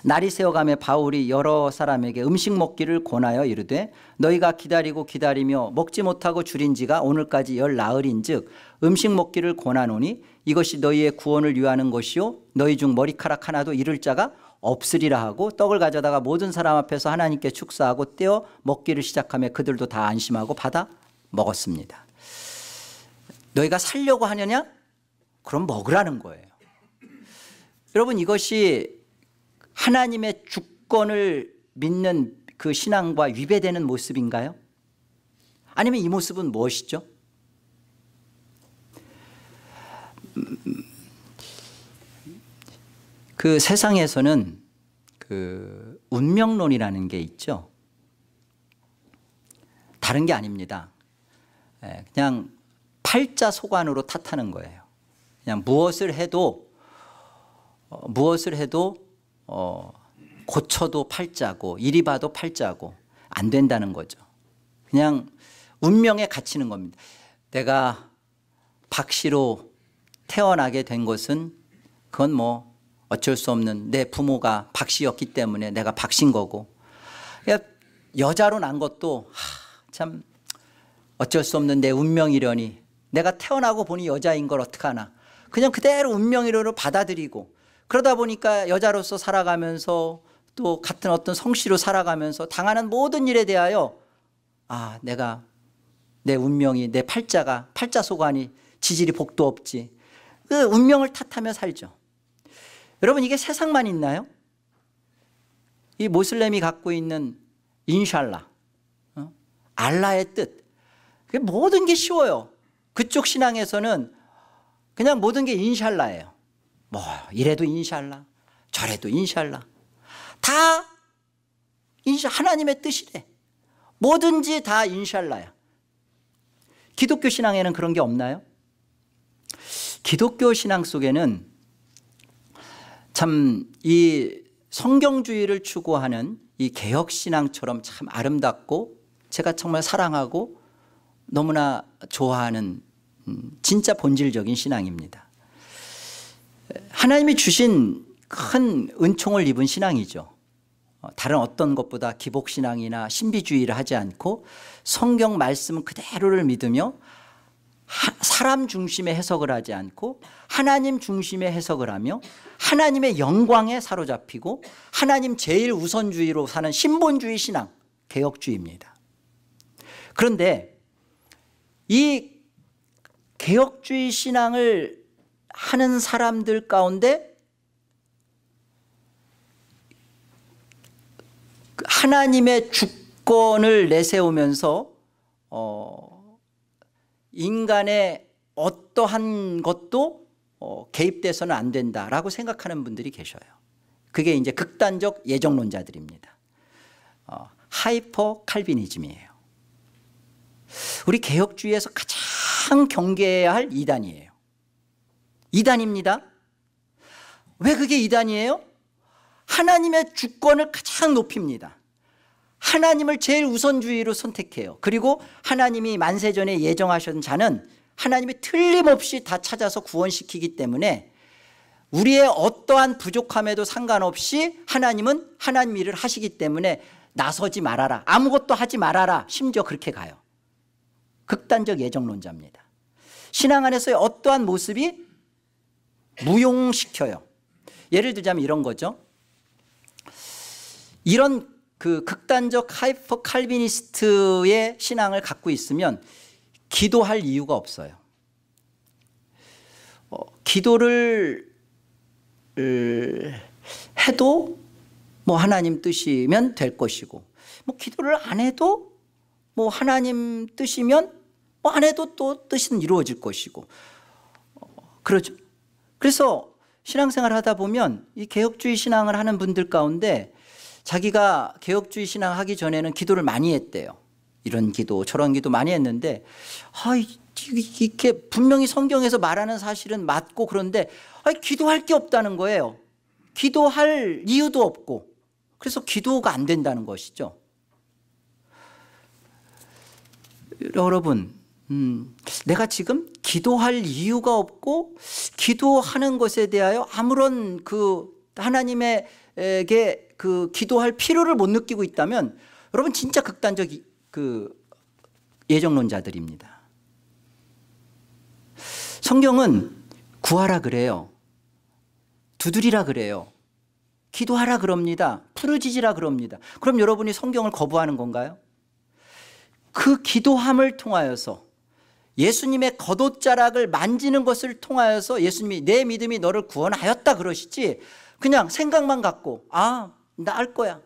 날이 새어가며 바울이 여러 사람에게 음식 먹기를 권하여 이르되 너희가 기다리고 기다리며 먹지 못하고 줄인 지가 오늘까지 열 나흘인즉 음식 먹기를 권하노니 이것이 너희의 구원을 위하는 것이요 너희 중 머리카락 하나도 잃을 자가 없으리라 하고 떡을 가져다가 모든 사람 앞에서 하나님께 축사하고 떼어 먹기를 시작하며 그들도 다 안심하고 받아 먹었습니다. 너희가 살려고 하느냐? 그럼 먹으라는 거예요. 여러분, 이것이 하나님의 주권을 믿는 그 신앙과 위배되는 모습인가요? 아니면 이 모습은 무엇이죠? 그 세상에서는 그 운명론이라는 게 있죠. 다른 게 아닙니다. 그냥 팔자소관으로 탓하는 거예요. 그냥 무엇을 해도 고쳐도 팔자고 이리 봐도 팔자고 안 된다는 거죠. 그냥 운명에 갇히는 겁니다. 내가 박씨로 태어나게 된 것은 그건 뭐 어쩔 수 없는 내 부모가 박씨였기 때문에 내가 박씨인 거고, 여자로 난 것도 참 어쩔 수 없는 내 운명이려니 내가 태어나고 보니 여자인 걸 어떡하나 그냥 그대로 운명이로 받아들이고, 그러다 보니까 여자로서 살아가면서 또 같은 어떤 성씨로 살아가면서 당하는 모든 일에 대하여 내가 내 운명이 내 팔자소관이 지질이 복도 없지, 그 운명을 탓하며 살죠. 여러분, 이게 세상만 있나요? 이 모슬렘이 갖고 있는 인샬라, 알라의 뜻, 모든 게 쉬워요. 그쪽 신앙에서는 그냥 모든 게 인샬라예요. 뭐 이래도 인샬라 저래도 인샬라, 다 하나님의 뜻이래. 뭐든지 다 인샬라야. 기독교 신앙에는 그런 게 없나요? 기독교 신앙 속에는 참 이 성경주의를 추구하는 이 개혁신앙처럼 참 아름답고 제가 정말 사랑하고 너무나 좋아하는 진짜 본질적인 신앙입니다. 하나님이 주신 큰 은총을 입은 신앙이죠. 다른 어떤 것보다 기복신앙이나 신비주의를 하지 않고 성경 말씀 그대로를 믿으며 사람 중심의 해석을 하지 않고 하나님 중심의 해석을 하며 하나님의 영광에 사로잡히고 하나님 제일 우선주의로 사는 신본주의 신앙, 개혁주의입니다. 그런데 이 개혁주의 신앙을 하는 사람들 가운데 하나님의 주권을 내세우면서 인간의 어떠한 것도 개입돼서는 안 된다라고 생각하는 분들이 계셔요. 그게 이제 극단적 예정론자들입니다. 하이퍼 칼비니즘이에요. 우리 개혁주의에서 가장 경계해야 할 이단이에요. 이단입니다. 왜 그게 이단이에요? 하나님의 주권을 가장 높입니다. 하나님을 제일 우선주의로 선택해요. 그리고 하나님이 만세전에 예정하신 자는 하나님이 틀림없이 다 찾아서 구원시키기 때문에 우리의 어떠한 부족함에도 상관없이 하나님은 하나님 일을 하시기 때문에 나서지 말아라, 아무것도 하지 말아라, 심지어 그렇게 가요. 극단적 예정론자입니다. 신앙 안에서의 어떠한 모습이 무용시켜요. 예를 들자면 이런 거죠. 이런 그 극단적 하이퍼 칼비니스트의 신앙을 갖고 있으면 기도할 이유가 없어요. 기도를 해도 뭐 하나님 뜻이면 될 것이고, 뭐 기도를 안 해도 뭐 하나님 뜻이면 뭐 안 해도 또 뜻은 이루어질 것이고, 그러죠. 그래서 신앙생활을 하다 보면 이 개혁주의 신앙을 하는 분들 가운데 자기가 개혁주의 신앙하기 전에는 기도를 많이 했대요. 이런 기도 저런 기도 많이 했는데 이렇게 분명히 성경에서 말하는 사실은 맞고, 그런데 기도할 게 없다는 거예요. 기도할 이유도 없고, 그래서 기도가 안 된다는 것이죠. 여러분, 내가 지금 기도할 이유가 없고 기도하는 것에 대하여 아무런 하나님에게 기도할 필요를 못 느끼고 있다면 여러분 진짜 극단적 예정론자들입니다. 성경은 구하라 그래요. 두드리라 그래요. 기도하라 그럽니다. 부르짖으라 그럽니다. 그럼 여러분이 성경을 거부하는 건가요? 그 기도함을 통하여서 예수님의 겉옷자락을 만지는 것을 통하여서 예수님이 내 믿음이 너를 구원하였다 그러시지, 그냥 생각만 갖고 나을 거야,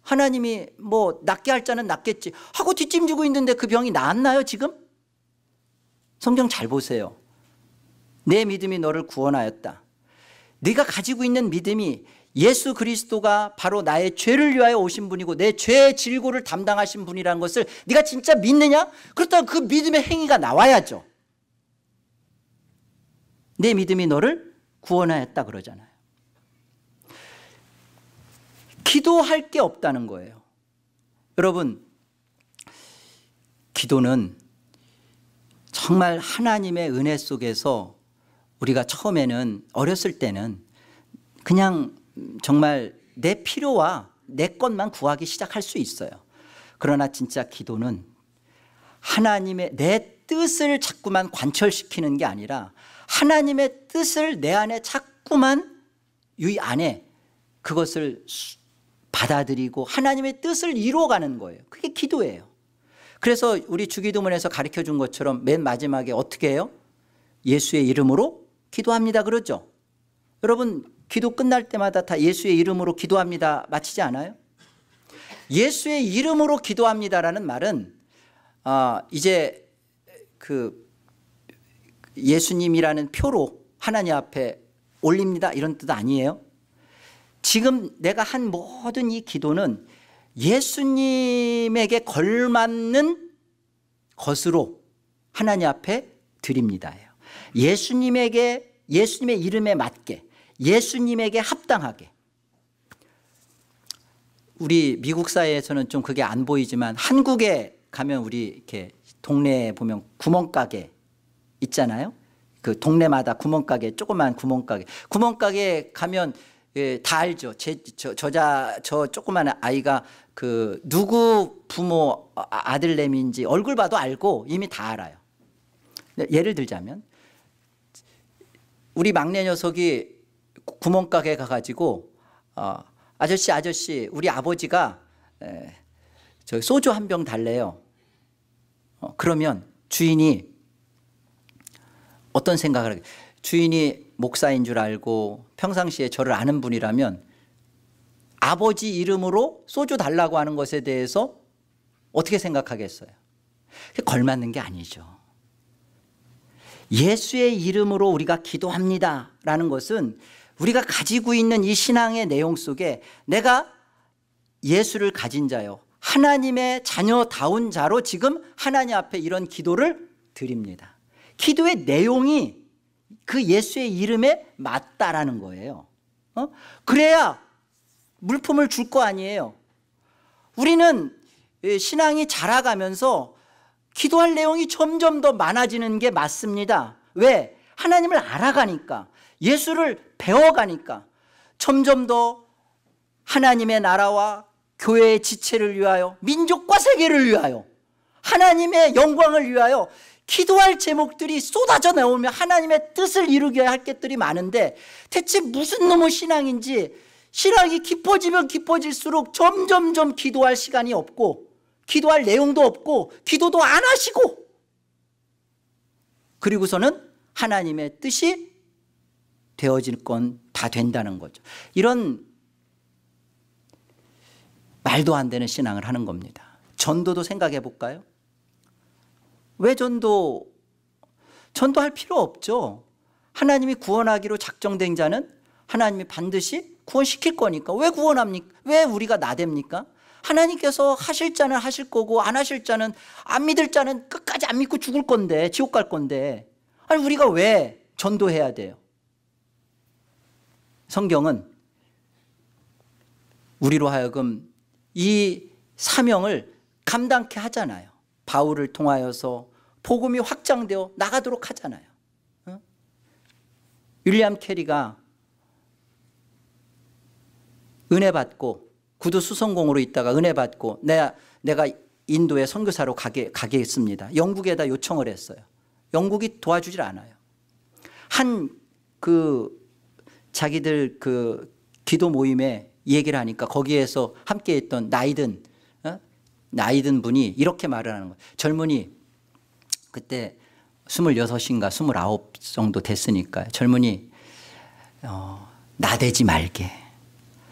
하나님이 뭐 낫게 할 자는 낫겠지 하고 뒷짐지고 있는데 그 병이 나았나요 지금? 성경 잘 보세요. 내 믿음이 너를 구원하였다. 네가 가지고 있는 믿음이 예수 그리스도가 바로 나의 죄를 위하여 오신 분이고 내 죄의 질고를 담당하신 분이라는 것을 네가 진짜 믿느냐? 그렇다면 그 믿음의 행위가 나와야죠. 내 믿음이 너를 구원하였다 그러잖아요. 기도할 게 없다는 거예요. 여러분, 기도는 정말 하나님의 은혜 속에서 우리가 처음에는 어렸을 때는 그냥 정말 내 필요와 내 것만 구하기 시작할 수 있어요. 그러나 진짜 기도는 하나님의 내 뜻을 자꾸만 관철시키는 게 아니라 하나님의 뜻을 내 안에 자꾸만 이 안에 그것을 받아들이고 하나님의 뜻을 이루어가는 거예요. 그게 기도예요. 그래서 우리 주기도문에서 가르쳐준 것처럼 맨 마지막에 어떻게 해요? 예수의 이름으로 기도합니다 그러죠. 여러분, 기도 끝날 때마다 다 예수의 이름으로 기도합니다 마치지 않아요? 예수의 이름으로 기도합니다라는 말은 이제 예수님이라는 표로 하나님 앞에 올립니다 이런 뜻 아니에요. 지금 내가 한 모든 이 기도는 예수님에게 걸맞는 것으로 하나님 앞에 드립니다. 예수님의 이름에 맞게, 예수님에게 합당하게. 우리 미국 사회에서는 좀 그게 안 보이지만 한국에 가면 우리 이렇게 동네에 보면 구멍가게 있잖아요. 그 동네마다 구멍가게, 조그만 구멍가게 가면 다 알죠. 저 조그만 아이가 누구 부모 아들내미인지 얼굴 봐도 알고 이미 다 알아요. 예를 들자면 우리 막내 녀석이 구멍가게 가가지고 아저씨 우리 아버지가 저 소주 한 병 달래요. 그러면 주인이 어떤 생각을 하게? 주인이 목사인 줄 알고 평상시에 저를 아는 분이라면 아버지 이름으로 소주 달라고 하는 것에 대해서 어떻게 생각하겠어요? 그게 걸맞는 게 아니죠. 예수의 이름으로 우리가 기도합니다 라는 것은 우리가 가지고 있는 이 신앙의 내용 속에 내가 예수를 가진 자요, 하나님의 자녀다운 자로 지금 하나님 앞에 이런 기도를 드립니다. 기도의 내용이 그 예수의 이름에 맞다라는 거예요. 그래야 물품을 줄 거 아니에요. 우리는 신앙이 자라가면서 기도할 내용이 점점 더 많아지는 게 맞습니다. 왜? 하나님을 알아가니까, 예수를 배워가니까 점점 더 하나님의 나라와 교회의 지체를 위하여, 민족과 세계를 위하여, 하나님의 영광을 위하여 기도할 제목들이 쏟아져 나오면 하나님의 뜻을 이루게 할 것들이 많은데 대체 무슨 놈의 신앙인지 신앙이 깊어지면 깊어질수록 점점점 기도할 시간이 없고 기도할 내용도 없고 기도도 안 하시고, 그리고서는 하나님의 뜻이 되어질 건 다 된다는 거죠. 이런 말도 안 되는 신앙을 하는 겁니다. 전도도 생각해 볼까요? 왜 전도할 필요 없죠. 하나님이 구원하기로 작정된 자는 하나님이 반드시 구원시킬 거니까 왜 구원합니까? 왜 우리가 나댑니까? 하나님께서 하실 자는 하실 거고 안 하실 자는, 안 믿을 자는 끝까지 안 믿고 죽을 건데, 지옥 갈 건데, 아니 우리가 왜 전도해야 돼요? 성경은 우리로 하여금 이 사명을 감당케 하잖아요. 바울을 통하여서 복음이 확장되어 나가도록 하잖아요. 윌리엄 캐리가 은혜 받고 구두 수성공으로 있다가 은혜 받고 내가 인도에 선교사로 가겠습니다. 영국에다 요청을 했어요. 영국이 도와주질 않아요. 자기들 기도 모임에 얘기를 하니까 거기에서 함께 했던 나이든 분이 이렇게 말을 하는 거예요. 젊은이, 그때 26인가 29 정도 됐으니까, 젊은이 나대지 말게.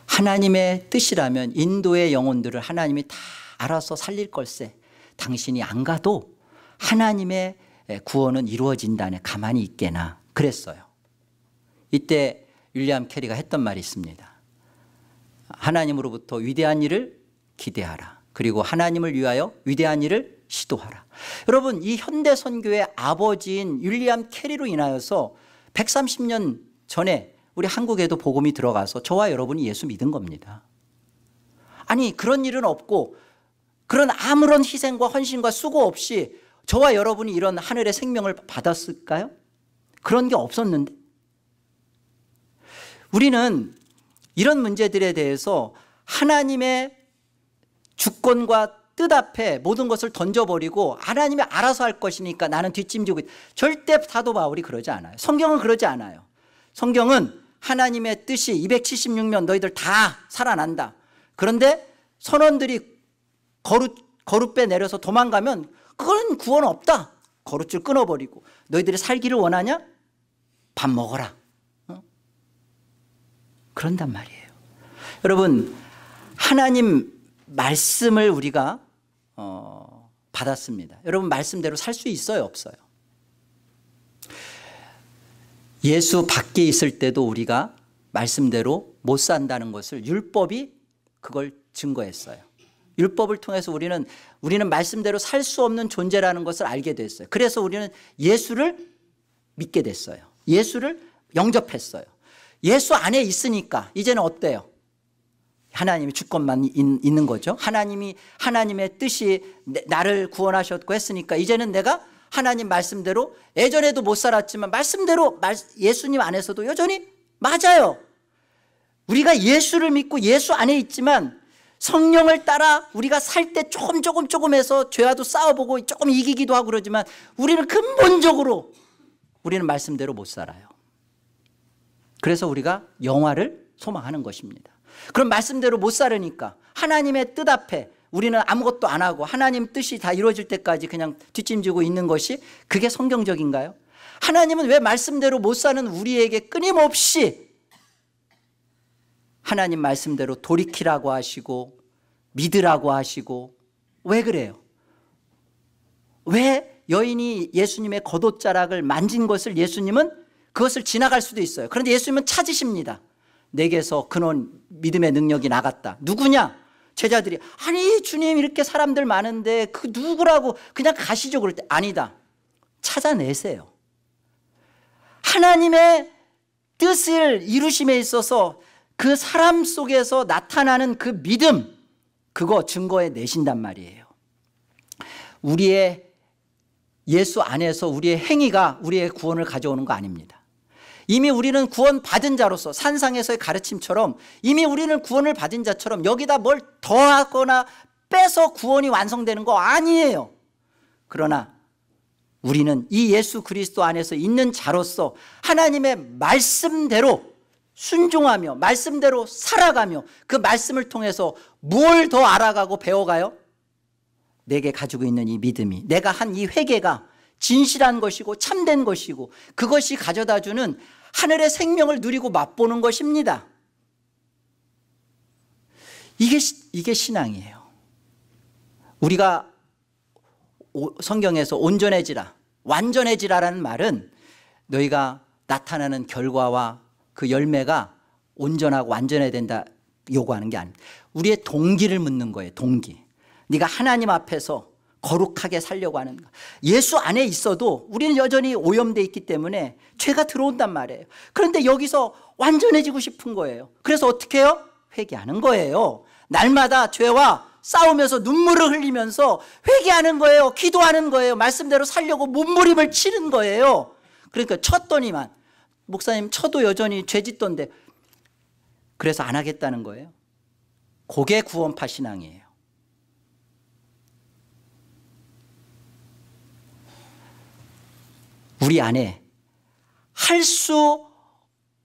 하나님의 뜻이라면 인도의 영혼들을 하나님이 다 알아서 살릴 걸세. 당신이 안 가도 하나님의 구원은 이루어진다네. 가만히 있게나. 그랬어요. 이때 윌리엄 캐리가 했던 말이 있습니다. 하나님으로부터 위대한 일을 기대하라. 그리고 하나님을 위하여 위대한 일을 시도하라. 여러분, 이 현대 선교의 아버지인 윌리엄 캐리로 인하여서 130년 전에 우리 한국에도 복음이 들어가서 저와 여러분이 예수 믿은 겁니다. 아니 그런 일은 없고 그런 아무런 희생과 헌신과 수고 없이 저와 여러분이 이런 하늘의 생명을 받았을까요? 그런 게 없었는데, 우리는 이런 문제들에 대해서 하나님의 주권과 뜻 앞에 모든 것을 던져버리고 하나님이 알아서 할 것이니까 나는 뒷짐지고 있다. 절대 사도 바울이 그러지 않아요. 성경은 그러지 않아요. 성경은 하나님의 뜻이 276년 너희들 다 살아난다. 그런데 선원들이 거룻배 내려서 도망가면 그건 구원 없다. 거룻줄 끊어버리고 너희들이 살기를 원하냐? 밥 먹어라. 그런단 말이에요. 여러분, 하나님 말씀을 우리가 받았습니다. 여러분, 말씀대로 살 수 있어요, 없어요? 예수 밖에 있을 때도 우리가 말씀대로 못 산다는 것을 율법이 그걸 증거했어요. 율법을 통해서 우리는 말씀대로 살 수 없는 존재라는 것을 알게 됐어요. 그래서 우리는 예수를 믿게 됐어요. 예수를 영접했어요. 예수 안에 있으니까 이제는 어때요? 하나님의 주권만 있는 거죠. 하나님의 뜻이 나를 구원하셨고 했으니까 이제는 내가 하나님 말씀대로, 예전에도 못 살았지만 말씀대로 예수님 안에서도 여전히 맞아요. 우리가 예수를 믿고 예수 안에 있지만 성령을 따라 우리가 살 때 조금 해서 죄와도 싸워보고 조금 이기기도 하고 그러지만 우리는 근본적으로 우리는 말씀대로 못 살아요. 그래서 우리가 영화를 소망하는 것입니다. 그럼 말씀대로 못 살으니까 하나님의 뜻 앞에 우리는 아무것도 안 하고 하나님 뜻이 다 이루어질 때까지 그냥 뒷짐지고 있는 것이, 그게 성경적인가요? 하나님은 왜 말씀대로 못 사는 우리에게 끊임없이 하나님 말씀대로 돌이키라고 하시고 믿으라고 하시고, 왜 그래요? 왜 여인이 예수님의 겉옷자락을 만진 것을 예수님은 그것을 지나갈 수도 있어요. 그런데 예수님은 찾으십니다. 내게서 근원 믿음의 능력이 나갔다. 누구냐? 제자들이 아니 주님 이렇게 사람들 많은데 그 누구라고 그냥 가시죠. 그럴 때 아니다. 찾아내세요. 하나님의 뜻을 이루심에 있어서 그 사람 속에서 나타나는 그 믿음, 그거 증거해 내신단 말이에요. 우리의 예수 안에서 우리의 행위가 우리의 구원을 가져오는 거 아닙니다. 이미 우리는 구원받은 자로서 산상에서의 가르침처럼 이미 우리는 구원을 받은 자처럼 여기다 뭘 더하거나 빼서 구원이 완성되는 거 아니에요. 그러나 우리는 이 예수 그리스도 안에서 있는 자로서 하나님의 말씀대로 순종하며 말씀대로 살아가며 그 말씀을 통해서 뭘 더 알아가고 배워가요? 내게 가지고 있는 이 믿음이, 내가 한 이 회개가 진실한 것이고 참된 것이고 그것이 가져다주는 하늘의 생명을 누리고 맛보는 것입니다. 이게 신앙이에요. 우리가 성경에서 온전해지라, 완전해지라라는 말은 너희가 나타나는 결과와 그 열매가 온전하고 완전해야 된다 요구하는 게 아닙니다. 우리의 동기를 묻는 거예요. 동기. 네가 하나님 앞에서 거룩하게 살려고 하는 거. 예수 안에 있어도 우리는 여전히 오염되어 있기 때문에 죄가 들어온단 말이에요. 그런데 여기서 완전해지고 싶은 거예요. 그래서 어떻게 해요? 회개하는 거예요. 날마다 죄와 싸우면서 눈물을 흘리면서 회개하는 거예요. 기도하는 거예요. 말씀대로 살려고 몸부림을 치는 거예요. 그러니까 쳤더니만 목사님 쳐도 여전히 죄 짓던데 그래서 안 하겠다는 거예요. 그게 구원파 신앙이에요. 우리 안에 할 수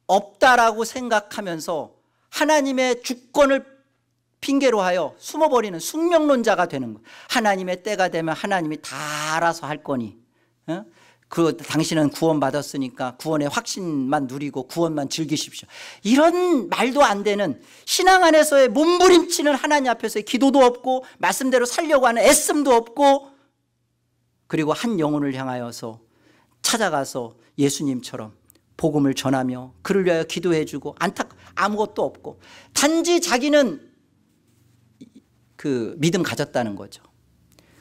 없다라고 생각하면서 하나님의 주권을 핑계로 하여 숨어버리는 숙명론자가 되는 거예요. 하나님의 때가 되면 하나님이 다 알아서 할 거니 당신은 구원받았으니까 구원의 확신만 누리고 구원만 즐기십시오. 이런 말도 안 되는 신앙 안에서의 몸부림치는 하나님 앞에서의 기도도 없고 말씀대로 살려고 하는 애씀도 없고 그리고 한 영혼을 향하여서 찾아가서 예수님처럼 복음을 전하며 그를 위하여 기도해주고 아무것도 없고 단지 자기는 그 믿음 가졌다는 거죠.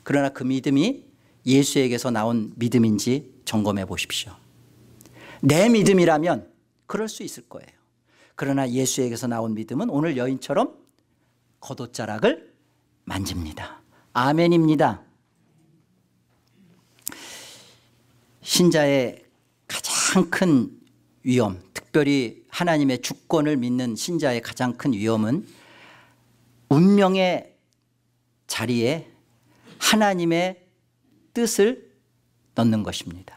그러나 그 믿음이 예수에게서 나온 믿음인지 점검해 보십시오. 내 믿음이라면 그럴 수 있을 거예요. 그러나 예수에게서 나온 믿음은 오늘 여인처럼 겉옷자락을 만집니다. 아멘입니다. 신자의 가장 큰 위험, 특별히 하나님의 주권을 믿는 신자의 가장 큰 위험은 운명의 자리에 하나님의 뜻을 넣는 것입니다.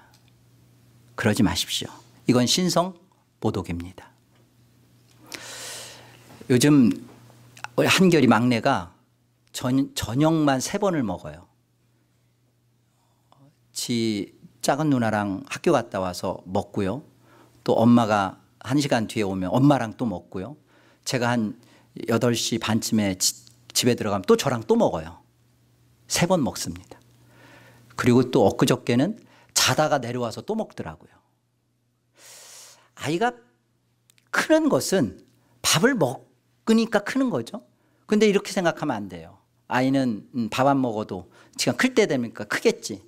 그러지 마십시오. 이건 신성 모독입니다. 요즘 한결이 막내가 저녁만 3번을 먹어요. 지 작은 누나랑 학교 갔다 와서 먹고요. 또 엄마가 1시간 뒤에 오면 엄마랑 또 먹고요. 제가 한 8시 반쯤에 집에 들어가면 또 저랑 또 먹어요. 3번 먹습니다. 그리고 또 엊그저께는 자다가 내려와서 또 먹더라고요. 아이가 크는 것은 밥을 먹으니까 크는 거죠. 근데 이렇게 생각하면 안 돼요. 아이는 밥 안 먹어도 지금 클 때 되니까 크겠지.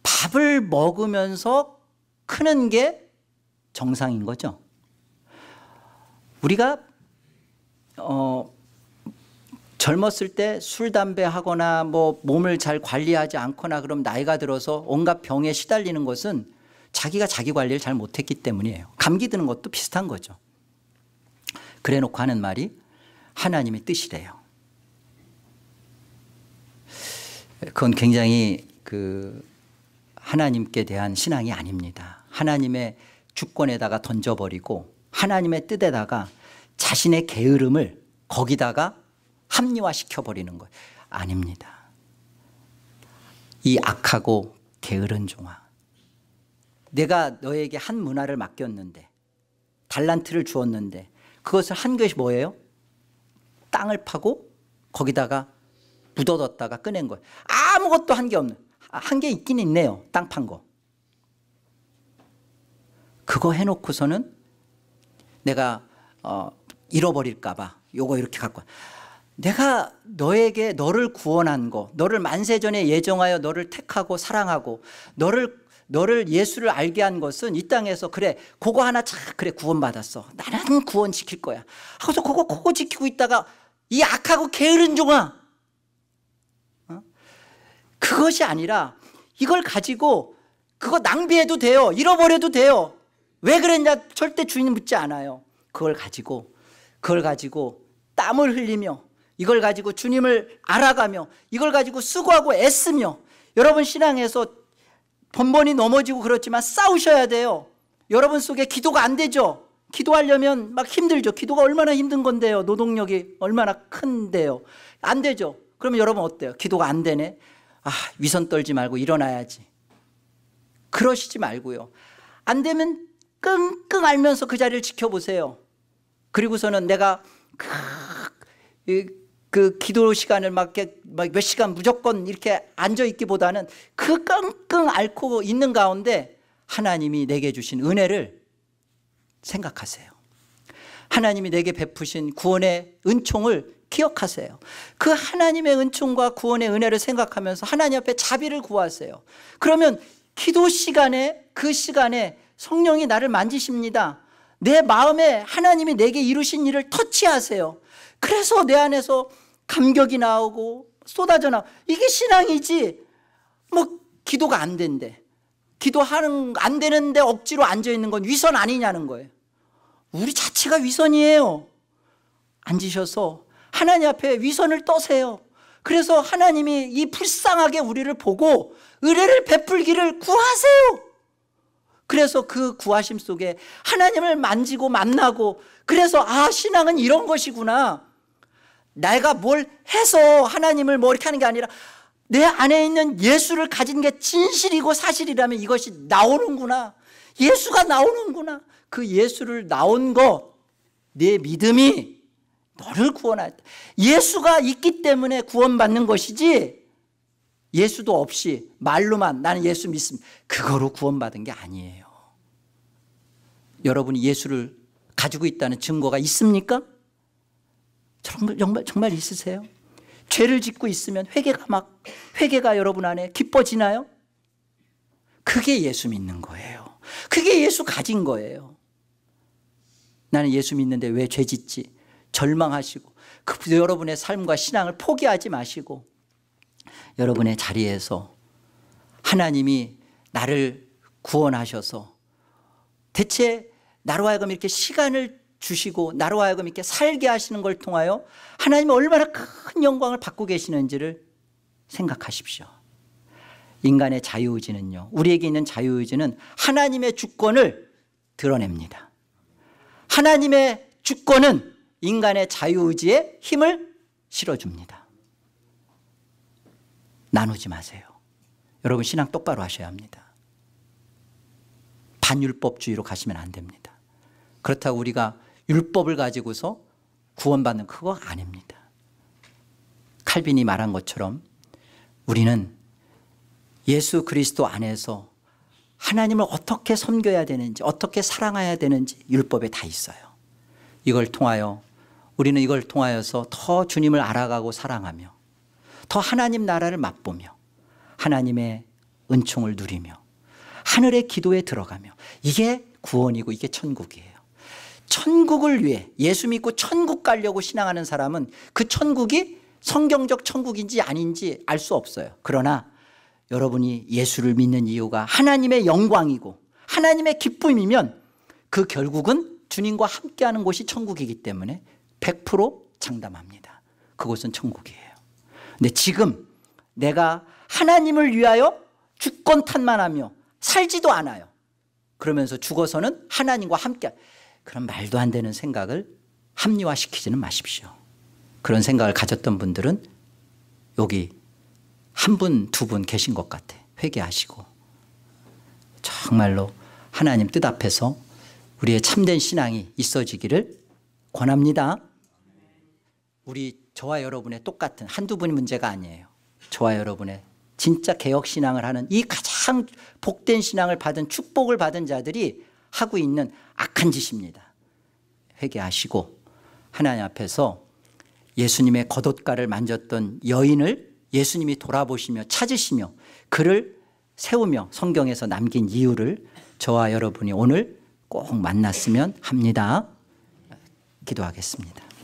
밥을 먹으면서 크는 게 정상인 거죠. 우리가 젊었을 때 술, 담배 하거나 뭐 몸을 잘 관리하지 않거나 그럼 나이가 들어서 온갖 병에 시달리는 것은 자기가 자기 관리를 잘 못했기 때문이에요. 감기 드는 것도 비슷한 거죠. 그래 놓고 하는 말이 하나님의 뜻이래요. 그건 굉장히 하나님께 대한 신앙이 아닙니다. 하나님의 주권에다가 던져버리고 하나님의 뜻에다가 자신의 게으름을 거기다가 합리화시켜버리는 것 아닙니다. 이 악하고 게으른 종아, 내가 너에게 한 문화를 맡겼는데 달란트를 주었는데 그것을 한 것이 뭐예요? 땅을 파고 거기다가 묻어뒀다가 꺼낸 거예요. 아무것도 한 게 없는, 한 게 있긴 있네요. 땅 판 거. 그거 해놓고서는 내가 잃어버릴까 봐 요거 이렇게 갖고 와. 내가 너에게 너를 구원한 거, 너를 만세전에 예정하여 너를 택하고 사랑하고 너를 예수를 알게 한 것은 이 땅에서 그래 그거 하나 그래 구원받았어. 나는 구원 지킬 거야 하고서 그거 지키고 있다가 이 악하고 게으른 종아, 그것이 아니라 이걸 가지고 그거 낭비해도 돼요. 잃어버려도 돼요. 왜 그랬냐 절대 주인 묻지 않아요. 그걸 가지고 땀을 흘리며 이걸 가지고 주님을 알아가며 이걸 가지고 수고하고 애쓰며, 여러분 신앙에서 번번이 넘어지고 그렇지만 싸우셔야 돼요. 여러분 속에 기도가 안 되죠. 기도하려면 막 힘들죠. 기도가 얼마나 힘든 건데요. 노동력이 얼마나 큰데요. 안 되죠. 그러면 여러분 어때요? 기도가 안 되네. 위선 떨지 말고 일어나야지. 그러시지 말고요. 안 되면 끙끙 앓면서 그 자리를 지켜보세요. 그리고서는 내가 그 기도 시간을 막 몇 시간 무조건 이렇게 앉아있기보다는 그 끙끙 앓고 있는 가운데 하나님이 내게 주신 은혜를 생각하세요. 하나님이 내게 베푸신 구원의 은총을 기억하세요. 그 하나님의 은총과 구원의 은혜를 생각하면서 하나님 앞에 자비를 구하세요. 그러면 기도 시간에, 그 시간에 성령이 나를 만지십니다. 내 마음에 하나님이 내게 이루신 일을 터치하세요. 그래서 내 안에서 감격이 나오고 쏟아져 나오고, 이게 신앙이지. 뭐 기도가 안 된대, 기도하는 안 되는데 억지로 앉아있는 건 위선 아니냐는 거예요. 우리 자체가 위선이에요. 앉으셔서 하나님 앞에 위선을 떠세요. 그래서 하나님이 이 불쌍하게 우리를 보고 은혜를 베풀기를 구하세요. 그래서 그 구하심 속에 하나님을 만지고 만나고, 그래서 신앙은 이런 것이구나. 내가 뭘 해서 하나님을 뭐 이렇게 하는 게 아니라 내 안에 있는 예수를 가진 게 진실이고 사실이라면 이것이 나오는구나. 예수가 나오는구나. 그 예수를 나온 거, 내 믿음이 너를 구원할 때, 예수가 있기 때문에 구원받는 것이지, 예수도 없이 말로만 나는 예수 믿습니다, 그거로 구원받은 게 아니에요. 여러분이 예수를 가지고 있다는 증거가 있습니까? 정말 있으세요? 죄를 짓고 있으면 회개가 여러분 안에 기뻐지나요? 그게 예수 믿는 거예요. 그게 예수 가진 거예요. 나는 예수 믿는데 왜 죄 짓지? 절망하시고 여러분의 삶과 신앙을 포기하지 마시고 여러분의 자리에서 하나님이 나를 구원하셔서 대체 나로 하여금 이렇게 시간을 주시고 나로 하여금 이렇게 살게 하시는 걸 통하여 하나님이 얼마나 큰 영광을 받고 계시는지를 생각하십시오. 인간의 자유의지는요, 우리에게 있는 자유의지는 하나님의 주권을 드러냅니다. 하나님의 주권은 인간의 자유의지에 힘을 실어줍니다. 나누지 마세요. 여러분 신앙 똑바로 하셔야 합니다. 반율법주의로 가시면 안 됩니다. 그렇다고 우리가 율법을 가지고서 구원받는 그거 아닙니다. 칼빈이 말한 것처럼 우리는 예수 그리스도 안에서 하나님을 어떻게 섬겨야 되는지, 어떻게 사랑해야 되는지 율법에 다 있어요. 우리는 이걸 통하여서 더 주님을 알아가고 사랑하며 더 하나님 나라를 맛보며 하나님의 은총을 누리며 하늘의 기도에 들어가며, 이게 구원이고 이게 천국이에요. 천국을 위해 예수 믿고 천국 가려고 신앙하는 사람은 그 천국이 성경적 천국인지 아닌지 알 수 없어요. 그러나 여러분이 예수를 믿는 이유가 하나님의 영광이고 하나님의 기쁨이면 그 결국은 주님과 함께하는 곳이 천국이기 때문에 100% 장담합니다. 그곳은 천국이에요. 근데 지금 내가 하나님을 위하여 주권 탓만하며 살지도 않아요. 그러면서 죽어서는 하나님과 함께, 그런 말도 안 되는 생각을 합리화시키지는 마십시오. 그런 생각을 가졌던 분들은 여기 한 분, 두 분 계신 것 같아. 회개하시고 정말로 하나님 뜻 앞에서 우리의 참된 신앙이 있어지기를 권합니다. 저와 여러분의 똑같은 한두 분이 문제가 아니에요. 저와 여러분의 진짜 개혁신앙을 하는 이 가장 복된 신앙을 받은 축복을 받은 자들이 하고 있는 악한 짓입니다. 회개하시고 하나님 앞에서 예수님의 겉옷가를 만졌던 여인을 예수님이 돌아보시며 찾으시며 그를 세우며 성경에서 남긴 이유를 저와 여러분이 오늘 꼭 만났으면 합니다. 기도하겠습니다.